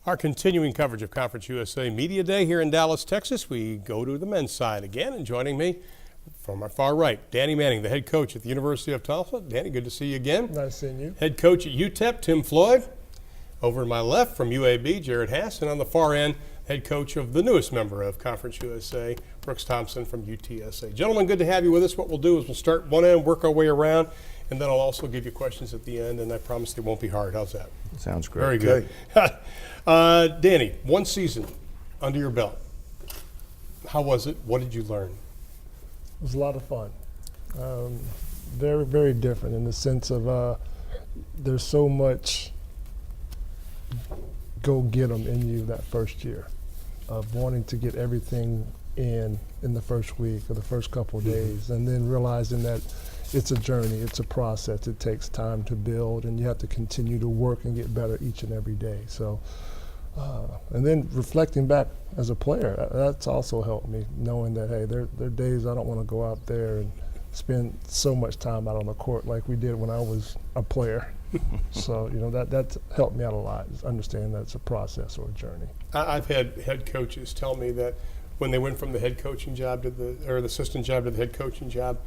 Our continuing coverage of Conference USA Media Day here in Dallas, Texas. We go to the men's side again, and joining me from our far right, Danny Manning, the head coach at the University of Tulsa. Danny, good to see you again. Nice seeing you. Head coach at UTEP, Tim Floyd. Over to my left from UAB, Jared Hass, and on the far end, head coach of the newest member of Conference USA, Brooks Thompson from UTSA. Gentlemen, good to have you with us. What we'll do is we'll start one end, work our way around, and then I'll also give you questions at the end, and I promise they won't be hard. How's that? Sounds great. Very good. Danny, one season under your belt. How was it? What did you learn? It was a lot of fun. Very, very different in the sense of there's so much go get 'em in you that first year of wanting to get everything in the first week or the first couple of days, and then realizing that it's a journey, it's a process, it takes time to build, and you have to continue to work and get better each and every day. So, and then reflecting back as a player, that's also helped me, knowing that, hey, there are days I don't want to go out there and spend so much time out on the court like we did when I was a player. So, you know, that's helped me out a lot, is understanding that it's a process or a journey. I've had head coaches tell me that when they went from the head coaching job to the assistant job to the head coaching job,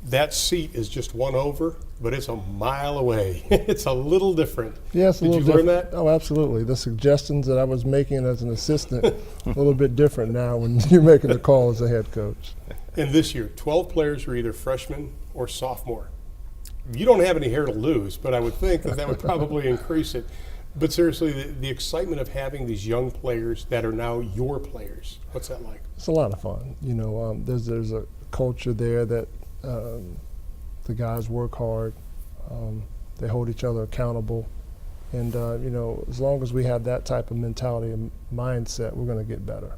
that seat is just one over, but it's a mile away. It's a little different. Yes, Did you learn that? Oh, absolutely. The suggestions that I was making as an assistant, a little bit different now when you're making the call as a head coach. And this year, 12 players are either freshmen or sophomore. You don't have any hair to lose, but I would think that would probably increase it. But seriously, the excitement of having these young players that are now your players, what's that like? It's a lot of fun. You know, there's a culture there that the guys work hard. They hold each other accountable. And, you know, as long as we have that type of mentality and mindset, we're going to get better.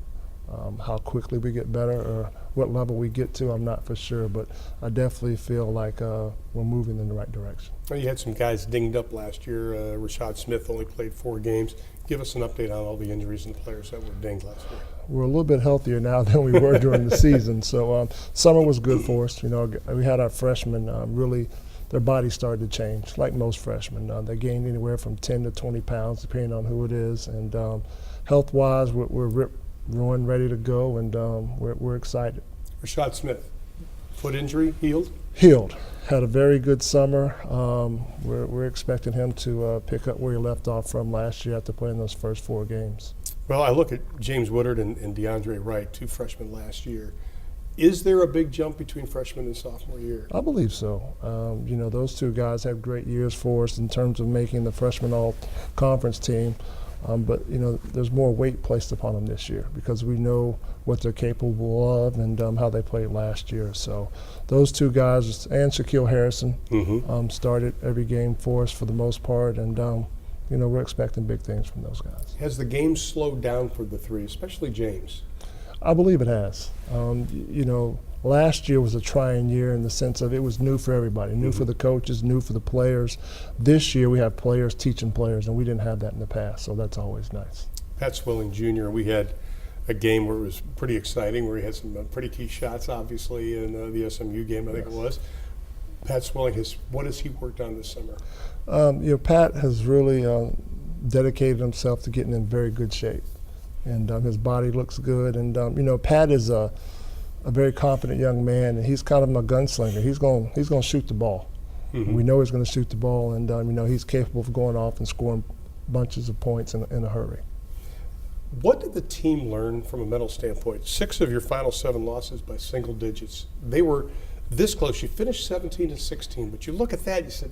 How quickly we get better or what level we get to, I'm not for sure, but I definitely feel like we're moving in the right direction. Well, you had some guys dinged up last year. Rashad Smith only played 4 games. Give us an update on all the injuries and the players that were dinged last year. We're a little bit healthier now than we were during the season, so summer was good for us. You know, we had our freshmen really, their bodies started to change, like most freshmen. They gained anywhere from 10 to 20 pounds, depending on who it is, and health-wise, we're ruined, ready to go, and we're excited. Rashad Smith, foot injury, healed? Healed. Had a very good summer. We're expecting him to pick up where he left off from last year after playing those first 4 games. Well, I look at James Woodard and DeAndre Wright, 2 freshmen last year. Is there a big jump between freshman and sophomore year? I believe so. You know, those 2 guys had great years for us in terms of making the freshman all-conference team. But, you know, there's more weight placed upon them this year because we know what they're capable of and how they played last year. So those 2 guys, and Shaquille Harrison, started every game for us for the most part. And, you know, we're expecting big things from those guys. Has the game slowed down for the 3, especially James? I believe it has. You know, last year was a trying year in the sense of it was new for everybody, new for the coaches, new for the players. This year we have players teaching players, and we didn't have that in the past, so that's always nice. Pat Swilling Jr., we had a game where it was pretty exciting, where he had some pretty key shots, obviously, in the SMU game, I think it was. Pat Swilling, what has he worked on this summer? You know, Pat has really dedicated himself to getting in very good shape, and his body looks good. And you know, Pat is a very confident young man, and he's kind of a gunslinger. He's going to shoot the ball. We know he's going to shoot the ball, and you know, he's capable of going off and scoring bunches of points in a hurry. What did the team learn from a mental standpoint? 6 of your final 7 losses by single digits. They were this close. You finished 17-16, but you look at that, you said,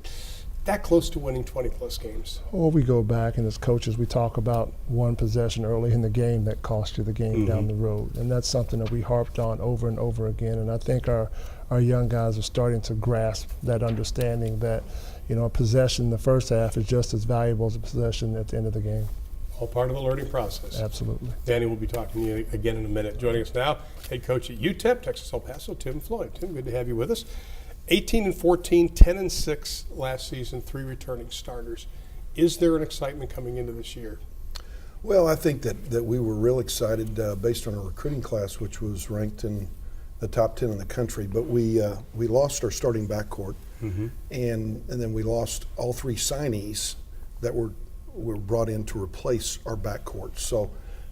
that close to winning 20-plus games. Well, we go back, and as coaches, we talk about one possession early in the game that cost you the game down the road, and that's something that we harped on over and over again. And I think our young guys are starting to grasp that understanding that, you know, a possession in the first half is just as valuable as a possession at the end of the game. All part of the learning process. Absolutely. Danny will be talking to you again in a minute. Joining us now, head coach at UTEP, Texas El Paso, Tim Floyd. Tim, good to have you with us. 18-14, 10-6 last season, 3 returning starters. Is there an excitement coming into this year? Well, I think that we were real excited based on our recruiting class, which was ranked in the top 10 in the country. But we lost our starting backcourt, and then we lost all 3 signees that were were brought in to replace our backcourt. So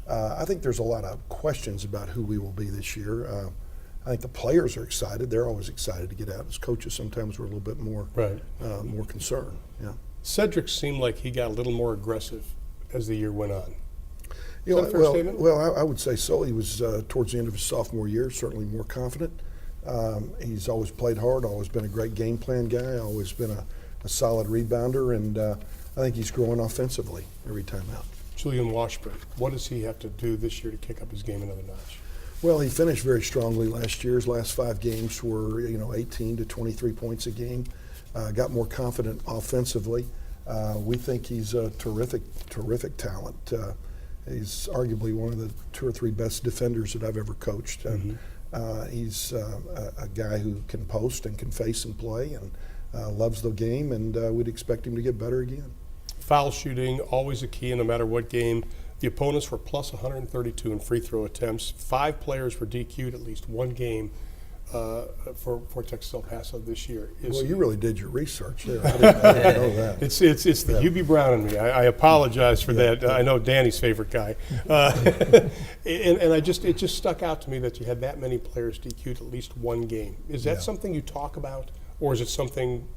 I think there's a lot of questions about who we will be this year. I think the players are excited. They're always excited to get out. As coaches, sometimes we're a little bit more more concerned. Yeah. Cedric seemed like he got a little more aggressive as the year went on. You Is know, that a fair statement? Well, I would say so. He was towards the end of his sophomore year, certainly more confident. He's always played hard, always been a great game plan guy, always been a solid rebounder, and I think he's growing offensively every time out. Julian Washburn, what does he have to do this year to kick up his game another notch? Well, he finished very strongly last year. His last 5 games were 18 to 23 points a game. Got more confident offensively. We think he's a terrific talent. He's arguably one of the 2 or 3 best defenders that I've ever coached. And, he's a guy who can post and can face and play and loves the game, and we'd expect him to get better again. Foul shooting, always a key in no matter what game. The opponents were plus 132 in free throw attempts. 5 players were DQ'd at least one game for Texas El Paso this year. Well, you really did your research there. I didn't know that. It's the UB Brown in me. I apologize for that. I know Danny's favorite guy. And it just stuck out to me that you had that many players DQ'd at least one game. Is that something you talk about, or is it something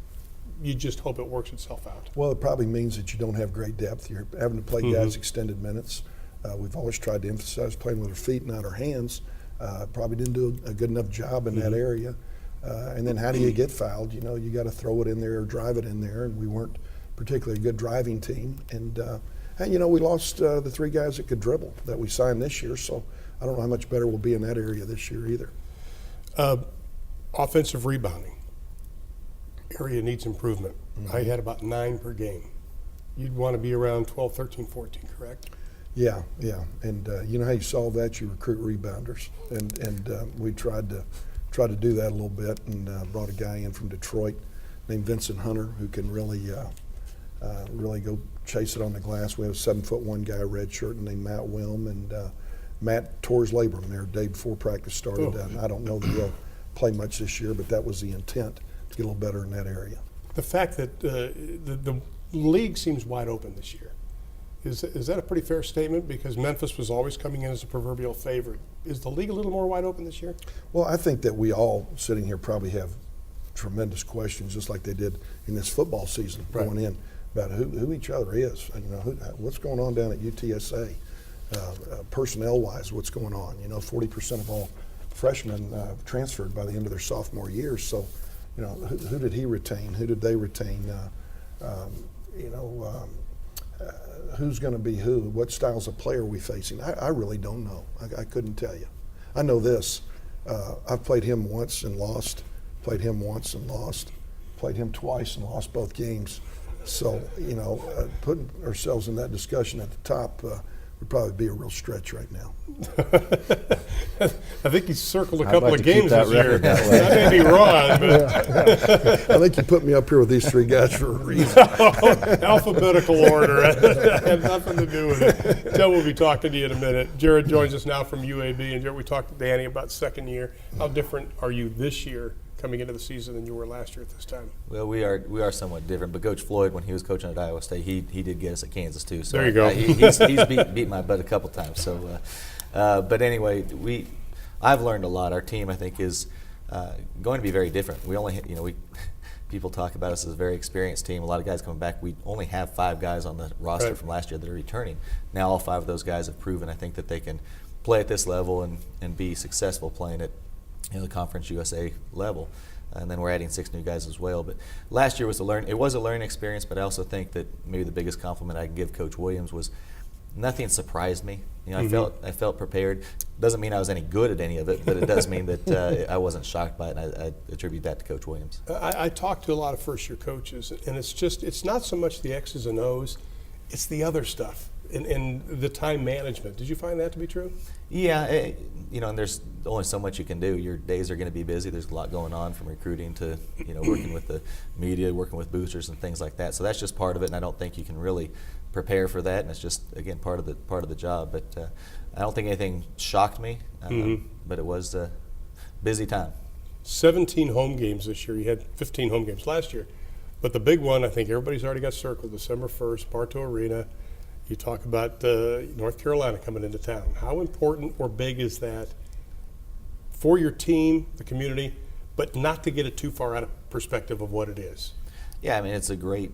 you just hope it works itself out? Well, it probably means that you don't have great depth. You're having to play guys extended minutes. We've always tried to emphasize playing with our feet, not our hands. Probably didn't do a good enough job in that area. And then how do you get fouled? You know, you got to throw it in there or drive it in there, and we weren't particularly a good driving team. And we lost the 3 guys that could dribble that we signed this year, so I don't know how much better we'll be in that area this year either. Offensive rebounding. Area needs improvement. I had about 9 per game. You'd want to be around 12, 13, 14, correct? Yeah. And you know how you solve that? You recruit rebounders. And we tried to do that a little bit, and brought a guy in from Detroit named Vincent Hunter who can really go chase it on the glass. We have a 7'1" guy, red shirt, named Matt Wilm, and Matt tore his labrum there the day before practice started. I don't know that he'll play much this year, but that was the intent, to get a little better in that area. The fact that the league seems wide open this year, is that a pretty fair statement? Because Memphis was always coming in as a proverbial favorite. Is the league a little more wide open this year? Well, I think that we all sitting here probably have tremendous questions, just like they did in this football season going in, about who each other is. And, what's going on down at UTSA, personnel-wise, what's going on. 40% of all freshmen transferred by the end of their sophomore year. So, who did he retain? Who did they retain? Who's going to be who? What styles of player are we facing? I really don't know. I couldn't tell you. I know this. I've played him once and lost, played him once and lost, played him twice and lost both games. So, putting ourselves in that discussion at the top would probably be a real stretch right now. I think he's circled a I'd couple like of to keep games that this year. record that way. I may be wrong, but I think you put me up here with these 3 guys for a reason. alphabetical order. That had nothing to do with it. Joe will be talking to you in a minute. Jared joins us now from UAB, and Jared, we talked to Danny about second year. How different are you this year coming into the season than you were last year at this time? Well, we are somewhat different. But Coach Floyd, when he was coaching at Iowa State, he did get us at Kansas too. So there you go. He's beat my butt a couple times. So, but anyway, I've learned a lot. Our team, I think, is going to be very different. We only, people talk about us as a very experienced team. A lot of guys coming back. We only have 5 guys on the roster from last year that are returning. Now all 5 of those guys have proven, I think, that they can play at this level and be successful playing at the Conference USA level. And then we're adding 6 new guys as well. But last year was a learning experience, but I also think that maybe the biggest compliment I can give Coach Williams was nothing surprised me. I felt prepared. Doesn't mean I was any good at any of it, but it does mean that I wasn't shocked by it, and I attribute that to Coach Williams. I talked to a lot of first-year coaches, and it's not so much the X's and O's, it's the other stuff and the time management. Did you find that to be true? Yeah, and there's only so much you can do. Your days are going to be busy. There's a lot going on, from recruiting to working with the media, working with boosters and things like that. So that's just part of it, and I don't think you can really prepare for that. And it's just, again, part of the job. But I don't think anything shocked me. But it was a busy time. 17 home games this year. You had 15 home games last year. But the big one, I think everybody's already got circled, December 1st, Bartow Arena. You talk about North Carolina coming into town. How important or big is that for your team, the community, but not to get it too far out of perspective of what it is? Yeah, I mean, it's a great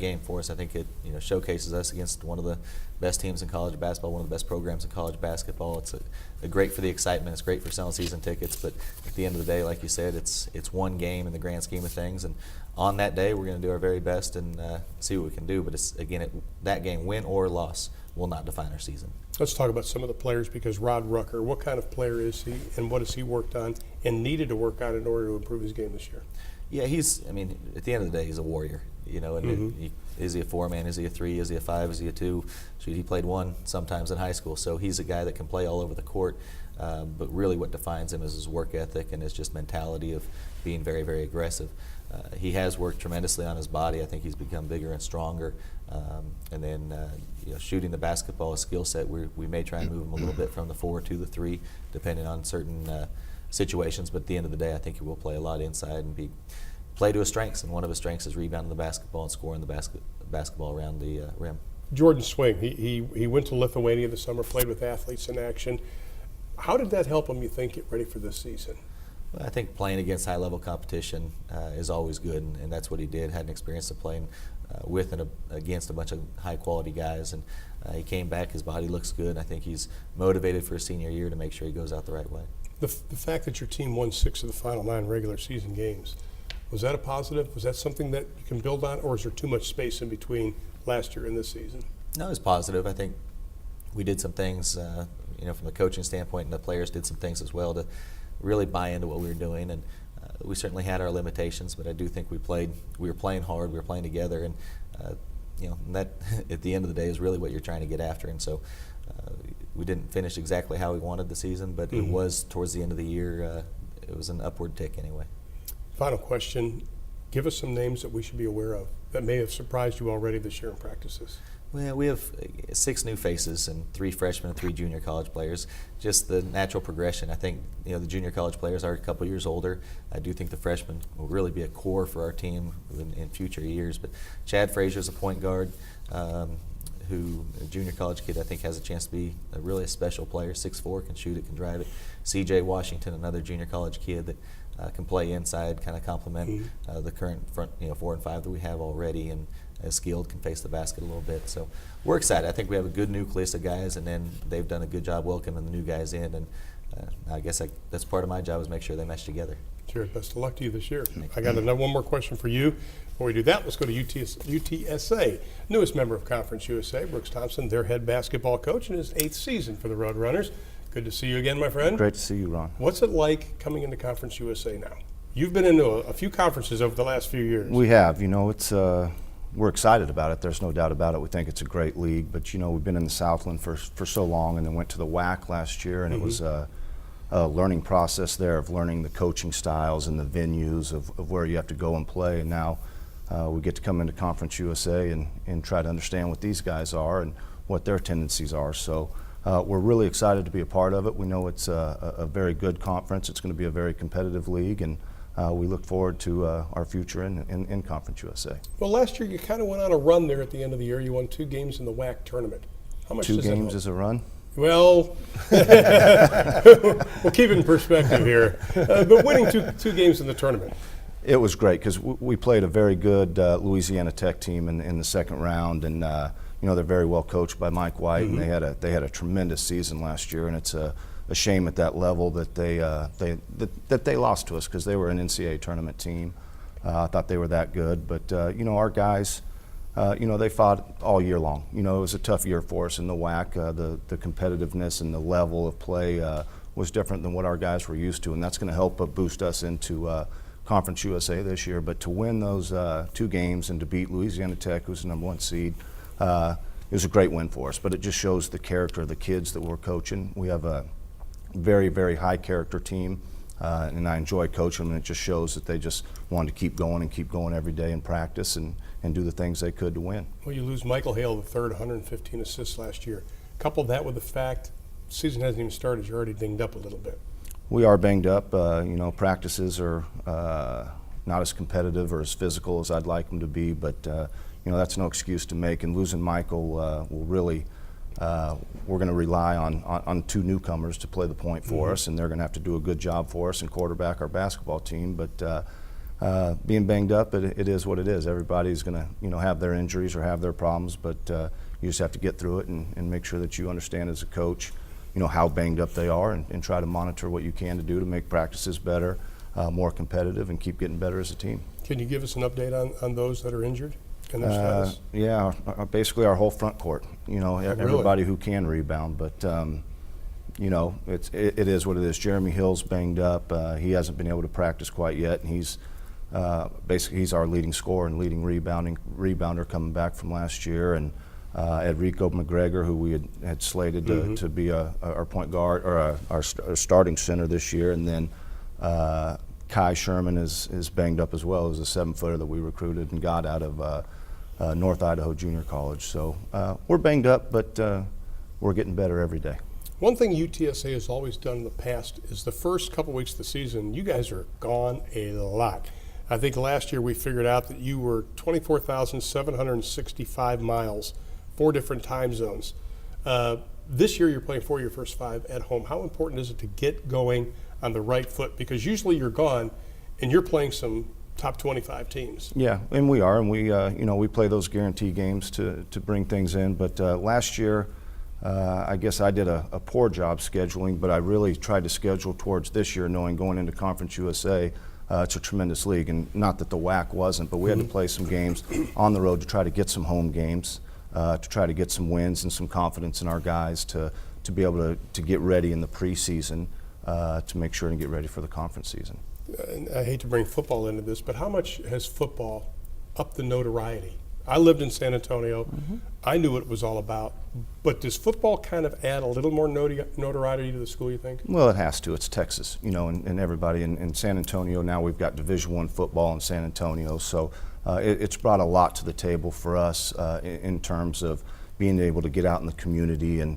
game for us. I think it showcases us against one of the best teams in college basketball, one of the best programs in college basketball. It's a great for the excitement. It's great for selling season tickets. But at the end of the day, like you said, it's one game in the grand scheme of things. And on that day, we're going to do our very best and see what we can do. But it's, again, that game, win or loss, will not define our season. Let's talk about some of the players, because Rod Rucker, what kind of player is he, and what has he worked on and needed to work on in order to improve his game this year? Yeah, at the end of the day, he's a warrior. And is he a 4-man? Is he a 3? Is he a 5? Is he a 2? He played 1 sometimes in high school. So he's a guy that can play all over the court. But really what defines him is his work ethic and his just mentality of being very, very aggressive. He has worked tremendously on his body. I think he's become bigger and stronger. And then shooting the basketball, a skill set, we may try and move him a little bit from the 4 to the 3, depending on certain situations. But at the end of the day, I think he will play a lot inside and play to his strengths. And one of his strengths is rebounding the basketball and scoring the basketball around the rim. Jordan Swing, he went to Lithuania this summer, played with athletes in action. How did that help him, you think, get ready for this season? I think playing against high-level competition is always good, and that's what he did. Had an experience of playing with and against a bunch of high-quality guys, and he came back. His body looks good. I think he's motivated for his senior year to make sure he goes out the right way. The fact that your team won 6 of the final 9 regular season games, was that a positive? Was that something that you can build on, or is there too much space in between last year and this season? No, it's positive. I think we did some things, from the coaching standpoint, and the players did some things as well to really buy into what we were doing. And we certainly had our limitations, but I do think we were playing hard, we were playing together, and and that at the end of the day is really what you're trying to get after. And so we didn't finish exactly how we wanted the season, but it was towards the end of the year, it was an upward tick anyway. Final question, give us some names that we should be aware of that may have surprised you already this year in practices. Well, we have 6 new faces and 3 freshmen and 3 junior college players. Just the natural progression. I think the junior college players are a couple years older. I do think the freshmen will really be a core for our team in future years. But Chad Frazier's a point guard, who a junior college kid I think has a chance to be really a special player. 6'4", can shoot it, can drive it. C.J. Washington, another junior college kid that can play inside, kind of complement the current front 4 and 5 that we have already, and as skilled, can face the basket a little bit. So we're excited. I think we have a good nucleus of guys, and then they've done a good job welcoming the new guys in. And I guess that's part of my job, is make sure they mesh together. Sure. Best of luck to you this year. I got one more question for you. Before we do that, let's go to UTSA, newest member of Conference USA, Brooks Thompson, their head basketball coach in his 8th season for the Roadrunners. Good to see you again, my friend. Great to see you, Ron. What's it like coming into Conference USA now? You've been into a few conferences over the last few years. We have. It's we're excited about it. There's no doubt about it. We think it's a great league. But, we've been in the Southland for so long, and then went to the WAC last year, and it was a learning process there of learning the coaching styles and the venues of where you have to go and play. And now we get to come into Conference USA and try to understand what these guys are and what their tendencies are. So we're really excited to be a part of it. We know it's a very good conference. It's going to be a very competitive league, and we look forward to our future in Conference USA. Well, last year you kind of went on a run there at the end of the year. You won 2 games in the WAC tournament. How much 2 does that games help? is a run? Well, we'll keep it in perspective here. But winning two games in the tournament. It was great because we played a very good Louisiana Tech team in the second round, and they're very well coached by Mike White, and they had a tremendous season last year, and it's a shame at that level that they lost to us because they were an NCAA tournament team. I thought they were that good, but our guys. They fought all year long. It was a tough year for us in the WAC. The competitiveness and the level of play was different than what our guys were used to, and that's going to help boost us into Conference USA this year. But to win those 2 games and to beat Louisiana Tech, who's the #1 seed, it was a great win for us. But it just shows the character of the kids that we're coaching. We have a very, very high character team. And I enjoy coaching them, and it just shows that they just wanted to keep going every day in practice and do the things they could to win. Well, you lose Michael Hale, the third, 115 assists last year. Couple that with the fact the season hasn't even started, you're already dinged up a little bit. We are banged up. Practices are not as competitive or as physical as I'd like them to be, but that's no excuse to make. And losing Michael will really, we're going to rely on two newcomers to play the point for us, and they're going to have to do a good job for us and quarterback our basketball team. But being banged up, it is what it is. Everybody's going to have their injuries or have their problems, but you just have to get through it and make sure that you understand as a coach how banged up they are, and try to monitor what you can to do to make practices better, more competitive, and keep getting better as a team. Can you give us an update on those that are injured and their status? Yeah, basically our whole front court. Everybody who can rebound, but it is what it is. Jeremy Hill's banged up. He hasn't been able to practice quite yet, and he's our leading scorer and leading rebounder coming back from last year. And Enrico McGregor, who we had slated to be our point guard or our starting center this year, and then Kai Sherman is banged up as well as a 7-footer that we recruited and got out of North Idaho Junior College. So we're banged up, but we're getting better every day. One thing UTSA has always done in the past is the first couple weeks of the season, you guys are gone a lot. I think last year we figured out that you were 24,765 miles, 4 different time zones. This year you're playing 4 of your first 5 at home. How important is it to get going on the right foot? Because usually you're gone and you're playing some top 25 teams. Yeah, and we are, and we play those guarantee games to bring things in. But last year, I guess I did a poor job scheduling, but I really tried to schedule towards this year, knowing going into Conference USA, it's a tremendous league, and not that the WAC wasn't, but we had to play some games on the road to try to get some home games, to try to get some wins and some confidence in our guys to be able to get ready in the preseason, to make sure and get ready for the conference season. And I hate to bring football into this, but how much has football upped the notoriety? I lived in San Antonio. I knew what it was all about. But does football kind of add a little more notoriety to the school, you think? Well, it has to. It's Texas, and everybody in San Antonio. Now we've got Division I football in San Antonio. So it's brought a lot to the table for us in terms of being able to get out in the community and,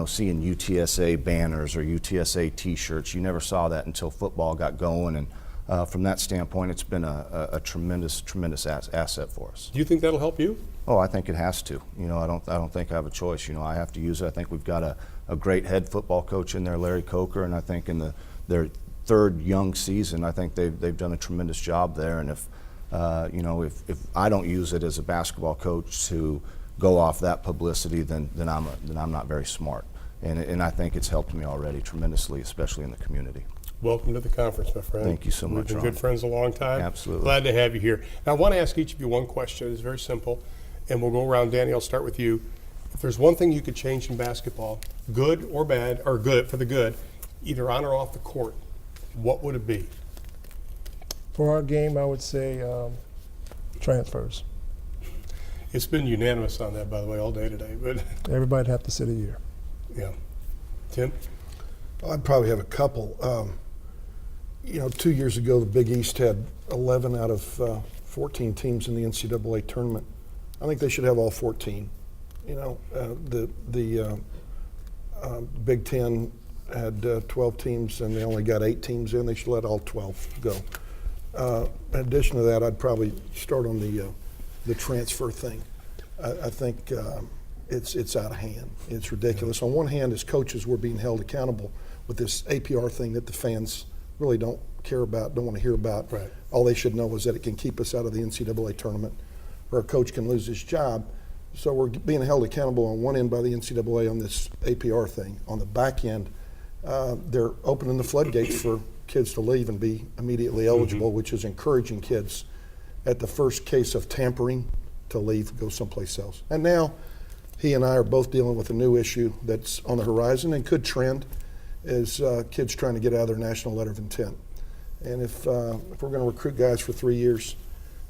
seeing UTSA banners or UTSA T-shirts. You never saw that until football got going, and from that standpoint, it's been a tremendous asset for us. Do you think that'll help you? Oh, I think it has to. I don't think I have a choice. I have to use it. I think we've got a great head football coach in there, Larry Coker, and I think in their third young season, I think they've done a tremendous job there. And if I don't use it as a basketball coach to go off that publicity, then I'm not very smart. And I think it's helped me already tremendously, especially in the community. Welcome to the conference, my friend. Thank you so much, We've been Ron. good friends a long time. Absolutely. Glad to have you here. Now, I want to ask each of you one question. It's very simple, and we'll go around. Danny, I'll start with you. If there's one thing you could change in basketball, good or bad, or good for the good, either on or off the court, what would it be? For our game, I would say transfers. It's been unanimous on that, by the way, all day today. But Everybody'd have to sit a year. yeah. Tim? I'd probably have a couple. 2 years ago, the Big East had 11 out of 14 teams in the NCAA tournament. I think they should have all 14. The Big Ten had 12 teams, and they only got 8 teams in. They should let all 12 go. In addition to that, I'd probably start on the transfer thing. I think it's out of hand. It's ridiculous. On one hand, as coaches, we're being held accountable with this APR thing that the fans really don't care about, don't want to hear about. Right. All they should know is that it can keep us out of the NCAA tournament, or a coach can lose his job. So we're being held accountable on one end by the NCAA on this APR thing. On the back end, they're opening the floodgates for kids to leave and be immediately eligible, which is encouraging kids at the first case of tampering to leave, go someplace else. And now he and I are both dealing with a new issue that's on the horizon and could trend, is kids trying to get out of their national letter of intent. And if we're going to recruit guys for 3 years,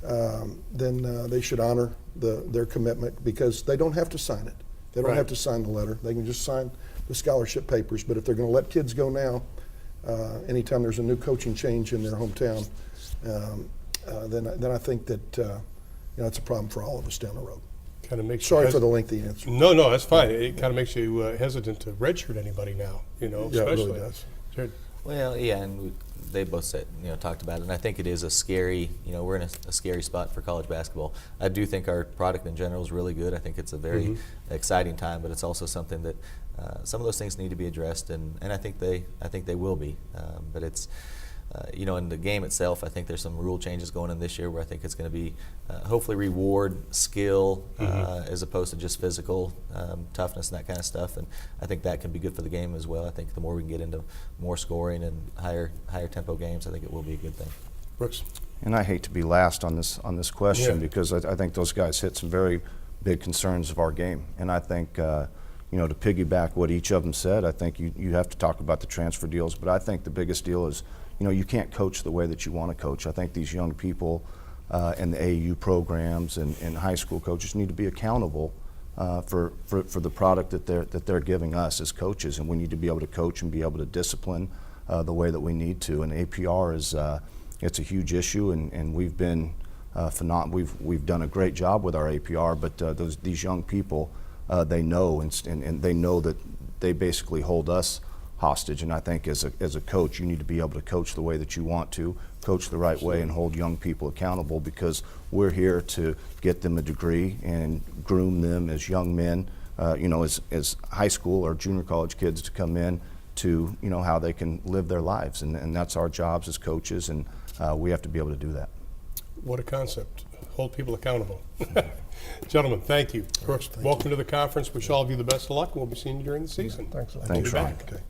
then they should honor their commitment, because they don't have to sign it. They don't have to sign the letter. They can just sign the scholarship papers. But if they're going to let kids go now, anytime there's a new coaching change in their hometown, then I think that it's a problem for all of us down the road. Kind of makes Sorry for the lengthy answer. No, that's fine. It kind of makes you hesitant to redshirt anybody now, Yeah, it especially. really does. Jared? Well, yeah, and they both said, talked about it, and I think it is a scary, we're in a scary spot for college basketball. I do think our product in general is really good. I think it's a very exciting time, but it's also something that some of those things need to be addressed, and I think they will be. But it's in the game itself, I think there's some rule changes going in this year where I think it's going to be hopefully reward skill as opposed to just physical toughness and that kind of stuff. And I think that can be good for the game as well. I think the more we can get into more scoring and higher tempo games, I think it will be a good thing. Brooks. And I hate to be last on this question because I think those guys hit some very big concerns of our game. And I think, to piggyback what each of them said, I think you have to talk about the transfer deals. But I think the biggest deal is, you can't coach the way that you want to coach. I think these young people and the AAU programs and high school coaches need to be accountable for the product that they're giving us as coaches, and we need to be able to coach and be able to discipline the way that we need to. And APR is it's a huge issue, and we've been we've done a great job with our APR, but these young people they know and they know that they basically hold us hostage. And I think as a coach, you need to be able to coach the way that you want to, coach the right way, and hold young people accountable, because we're here to get them a degree and groom them as young men, as high school or junior college kids to come in to, how they can live their lives. And that's our jobs as coaches, and we have to be able to do that. What a concept. Hold people accountable. Gentlemen, thank you. Brooks, welcome to the conference. Wish all of you the best of luck. We'll be seeing you during the season. Thanks a lot. Thanks, We'll be Ryan. back. Okay.